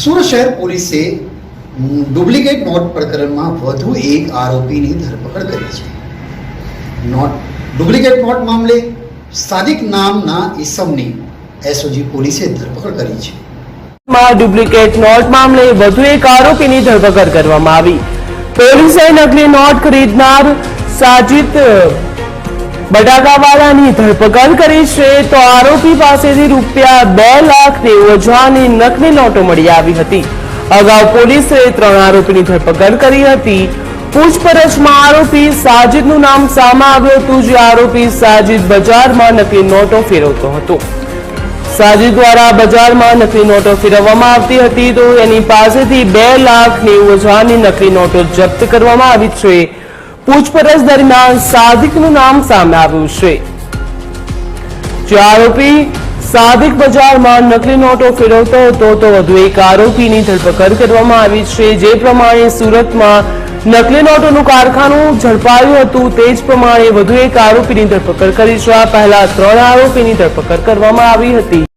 સુરત શહેર પોલીસે duplicate not પ્રકરણમાં વધુ એક આરોપીની ધરપકડ કરી છે. ડુપ્લિકેટ નોટ મામલે સાદિક નામના ઈસમની એસઓજી પોલીસે ધરપકડ કરી છે. ડુપ્લિકેટ નોટ મામલે વધુ એક આરોપીની ધરપકડ કરવામાં આવી. પોલીસે નકલી નોટ ખરીદનાર સાજિદ બટાકાવાળાની ધરપકડ કરી છે. તો આરોપી પાસેથી ₹2,90,000ની નકલી નોટો મળી આવી હતી. અગાઉ પોલીસે 3 આરોપીની ધરપકડ કરી હતી. પૂછપરછમાં આરોપી સાજિદનું નામ સામે આવ્યું હતું, જે આરોપી સાજિદ બજારમાં નકલી નોટો ફેરવતો હતો. સાજિદ દ્વારા બજારમાં નકલી નોટો ફેરવવામાં આવતી હતી, તો એની પાસેથી ₹2,90,000ની નકલી નોટો જપ્ત કરવામાં આવી છે. પૂછપરછ દરમિયાન સાદિકનું નામ સામે આવ્યું છે. જે આરોપી સાદિક બજારમાં નકલી નોટો ફેરવતો હતો, તો વધુ એક આરોપીની ધરપકડ કરવામાં આવી છે. જે પ્રમાણે સુરતમાં નકલી નોટોનું કારખાનું ઝડપાયું હતું, તે જ પ્રમાણે વધુ એક આરોપીની ધરપકડ કરી છે. આ પહેલા 3 આરોપીની ધરપકડ કરવામાં આવી હતી.